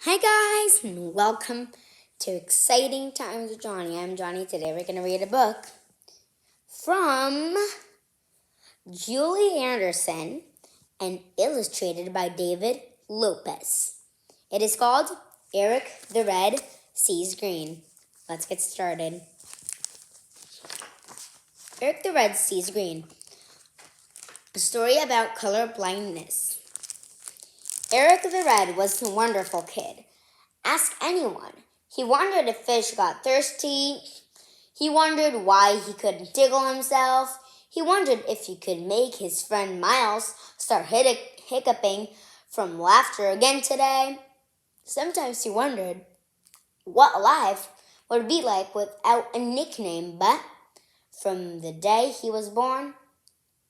Hi guys, and welcome to Exciting Times with Johnny. I'm Johnny. Today we're going to read a book from Julie Anderson and illustrated by David Lopez. It is called Erik the Red Sees Green. Let's get started. Erik the Red Sees Green. A story about color blindness. Erik the Red was a wonderful kid. Ask anyone. He wondered if fish got thirsty. He wondered why he couldn't tickle himself. He wondered if he could make his friend Miles start hiccuping from laughter again today. Sometimes he wondered what life would be like without a nickname, but from the day he was born,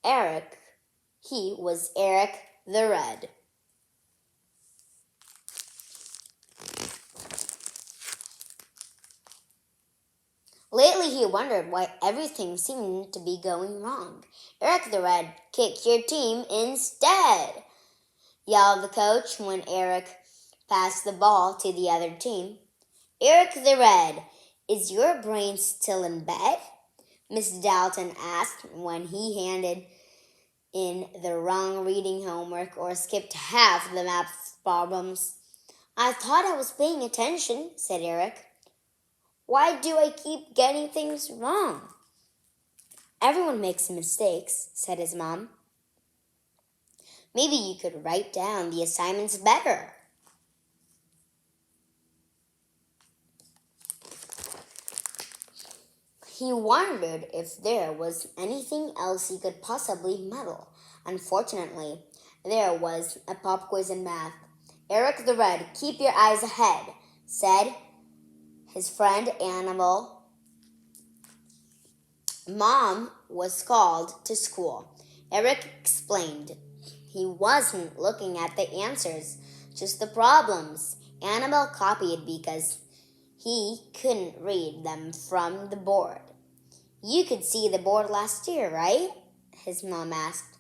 he was Erik the Red. Lately, he wondered why everything seemed to be going wrong. Erik the Red, kick your team instead, yelled the coach when Erik passed the ball to the other team. Erik the Red, is your brain still in bed? Miss Dalton asked when he handed in the wrong reading homework or skipped half the math problems. I thought I was paying attention, said Erik. Why do I keep getting things wrong? Everyone makes mistakes, said his mom. Maybe you could write down the assignments better. He wondered if there was anything else he could possibly muddle. Unfortunately, there was a pop quiz in math. Erik the Red, keep your eyes ahead, said his friend Annabelle. Mom was called to school. Erik explained. He wasn't looking at the answers, just the problems. Annabelle copied because he couldn't read them from the board. You could see the board last year, right? His mom asked.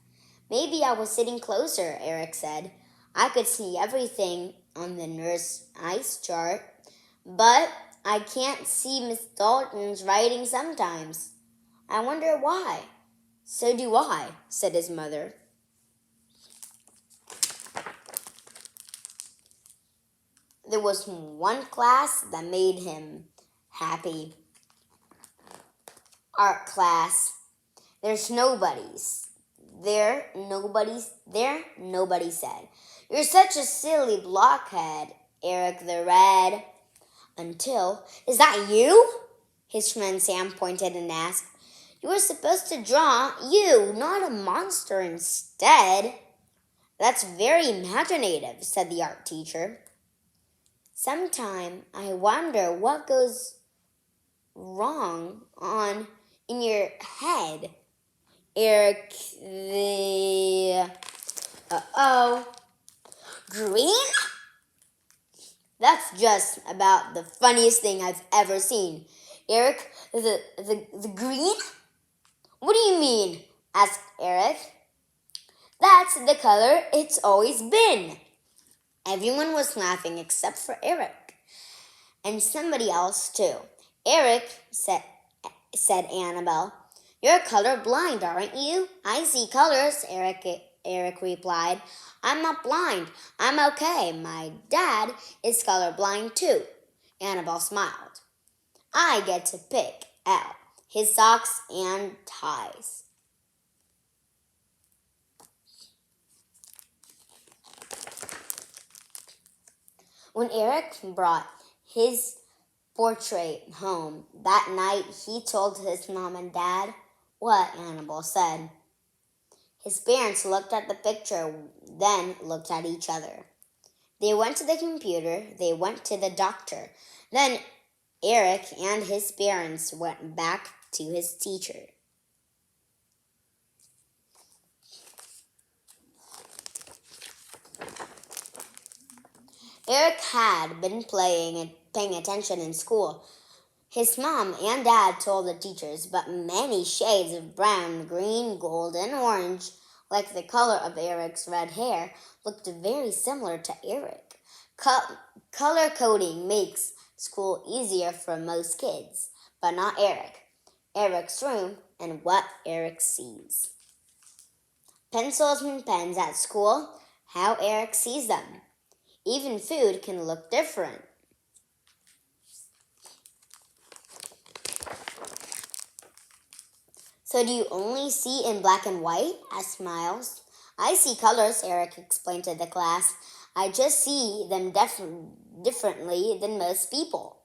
Maybe I was sitting closer, Erik said. I could see everything on the nurse ice chart, but I can't see Miss Dalton's writing sometimes. I wonder why. So do I, said his mother. There was one class that made him happy. Art class. There's nobodies. Nobody said. You're such a silly blockhead, Erik the Red. Is that you? His friend Sam pointed and asked. You were supposed to draw you, not a monster instead. That's very imaginative, said the art teacher. Sometime I wonder what goes wrong in your head, Erik the... Green? That's just about the funniest thing I've ever seen. Erik the Green? What do you mean? Asked Erik. That's the color it's always been. Everyone was laughing except for Erik. And somebody else too. Erik, said Annabelle. You're colorblind, aren't you? I see colors, Erik replied. I'm not blind. I'm okay. My dad is colorblind too. Annabelle smiled. I get to pick out his socks and ties. When Erik brought his portrait home that night, he told his mom and dad what Annabelle said. His parents looked at the picture, then looked at each other. They went to the computer, they went to the doctor. Then Erik and his parents went back to his teacher. Erik had been paying attention in school. His mom and dad told the teachers, but many shades of brown, green, gold, and orange, like the color of Erik's red hair, looked very similar to Erik. Color coding makes school easier for most kids, but not Erik. Erik's room and what Erik sees. Pencils and pens at school, how Erik sees them. Even food can look different. So do you only see in black and white? Asked Miles. I see colors, Erik explained to the class. I just see them differently than most people.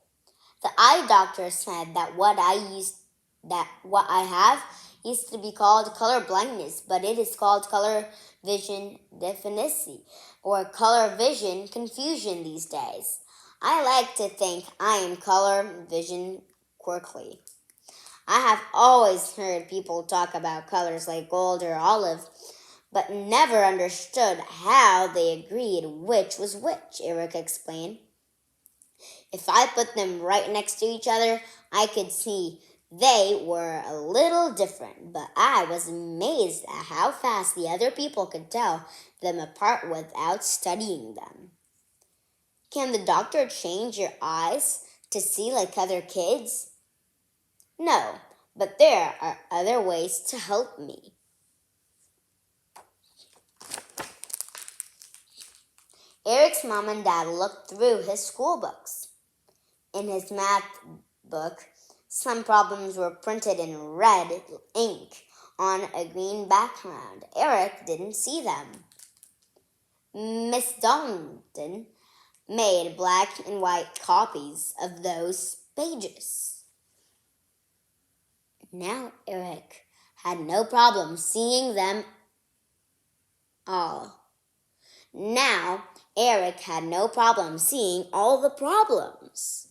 The eye doctor said that what I have used to be called color blindness, but it is called color vision deficiency or color vision confusion these days. I like to think I am color vision quirky. I have always heard people talk about colors like gold or olive, but never understood how they agreed which was which, Erik explained. If I put them right next to each other, I could see they were a little different, but I was amazed at how fast the other people could tell them apart without studying them. Can the doctor change your eyes to see like other kids? No, but there are other ways to help me. Erik's mom and dad looked through his school books. In his math book, some problems were printed in red ink on a green background. Erik didn't see them. Miss Dalton made black and white copies of those pages. Now Erik had no problem seeing them all. Now Erik had no problem seeing all the problems.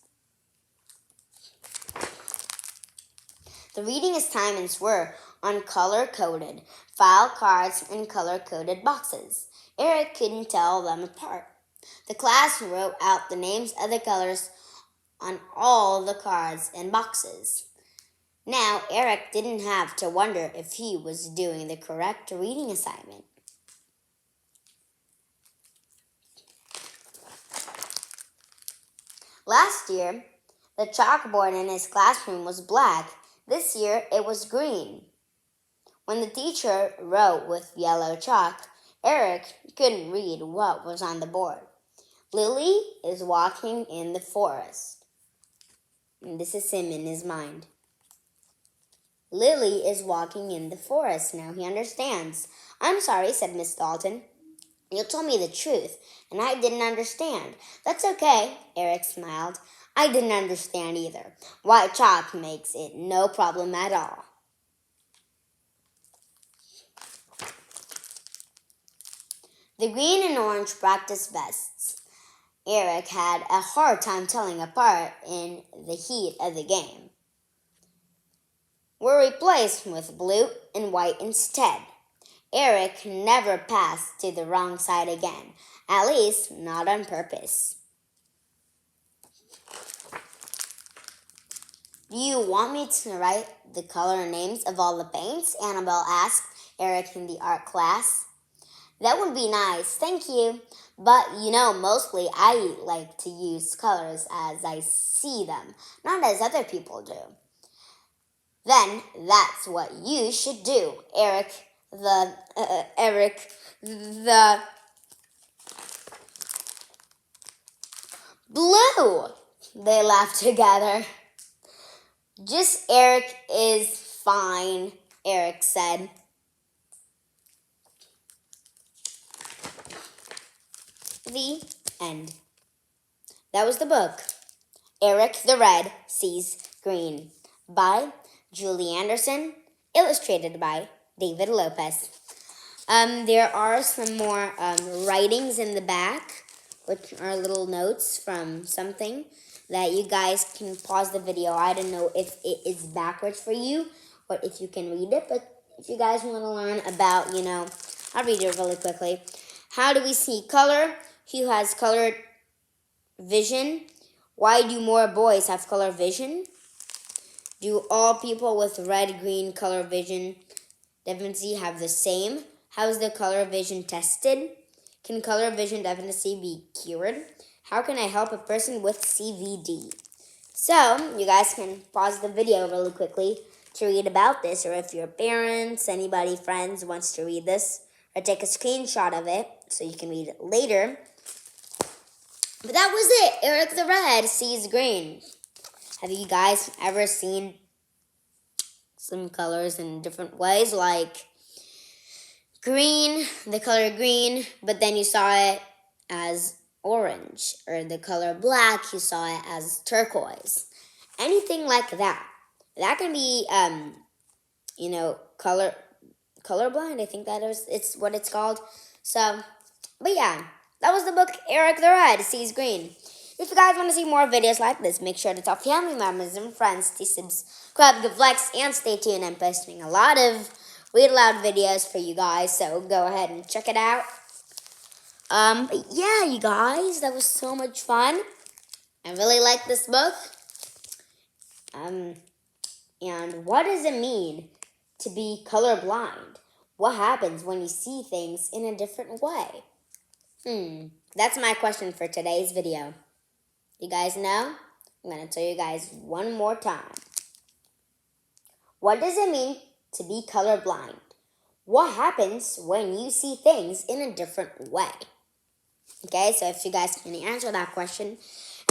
The reading assignments were on color-coded file cards and color-coded boxes. Erik couldn't tell them apart. The class wrote out the names of the colors on all the cards and boxes. Now Erik didn't have to wonder if he was doing the correct reading assignment. Last year, the chalkboard in his classroom was black. This year, it was green. When the teacher wrote with yellow chalk, Erik couldn't read what was on the board. Lily is walking in the forest. And this is him in his mind. Lily is walking in the forest. Now he understands. I'm sorry, said Miss Dalton. You told me the truth, and I didn't understand. That's okay, Erik smiled. I didn't understand either. White chalk makes it no problem at all. The green and orange practice best. Erik had a hard time telling apart in the heat of the game. Were replaced with blue and white instead. Erik never passed to the wrong side again, at least not on purpose. Do you want me to write the color names of all the paints? Annabelle asked Erik in the art class. That would be nice, thank you. But mostly I like to use colors as I see them, not as other people do. Then that's what you should do, Erik the blue. They laughed together. Just Erik is fine, Erik said. The end. That was the book. Erik the Red Sees Green by Julie Anderson, illustrated by David Lopez. There are some more writings in the back, which are little notes from something that you guys can pause the video. I don't know if it is backwards for you or if you can read it, but if you guys want to learn about, I'll read it really quickly. How do we see color? Who has colored vision? Why do more boys have color vision? Do all people with red-green color vision deficiency have the same? How is the color vision tested? Can color vision deficiency be cured? How can I help a person with CVD? So, you guys can pause the video really quickly to read about this, or if your parents, anybody, friends wants to read this, or take a screenshot of it so you can read it later. But that was it. Erik the Red sees green. Have you guys ever seen some colors in different ways, like green, the color green, but then you saw it as orange, or the color black, you saw it as turquoise? Anything like that. That can be, colorblind. I think it's what it's called. So, but yeah, that was the book Erik the Red Sees Green. If you guys want to see more videos like this, make sure to tell family members and friends to subscribe, give likes, and stay tuned. I'm posting a lot of Read Aloud videos for you guys, so go ahead and check it out. But yeah, you guys, that was so much fun. I really like this book. And what does it mean to be colorblind? What happens when you see things in a different way? That's my question for today's video. You guys know? I'm going to tell you guys one more time. What does it mean to be colorblind? What happens when you see things in a different way? Okay, so if you guys can answer that question,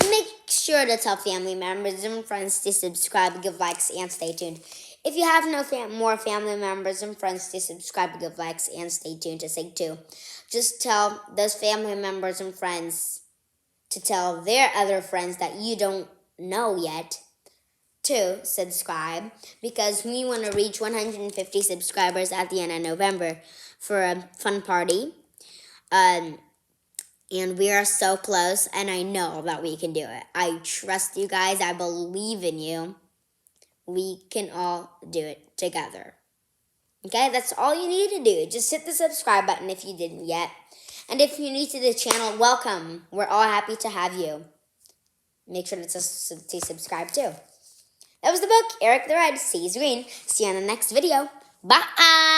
make sure to tell family members and friends to subscribe, give likes, and stay tuned. If you have no more family members and friends to subscribe, give likes, and stay tuned to say too, just tell those family members and friends to tell their other friends that you don't know yet to subscribe, because we want to reach 150 subscribers at the end of November for a fun party. And we are so close, and I know that we can do it. I trust you guys. I believe in you. We can all do it together. Okay, that's all you need to do. Just hit the subscribe button if you didn't yet. And if you're new to the channel, welcome. We're all happy to have you. Make sure to subscribe too. That was the book, Erik the Red Sees Green. See you on the next video. Bye!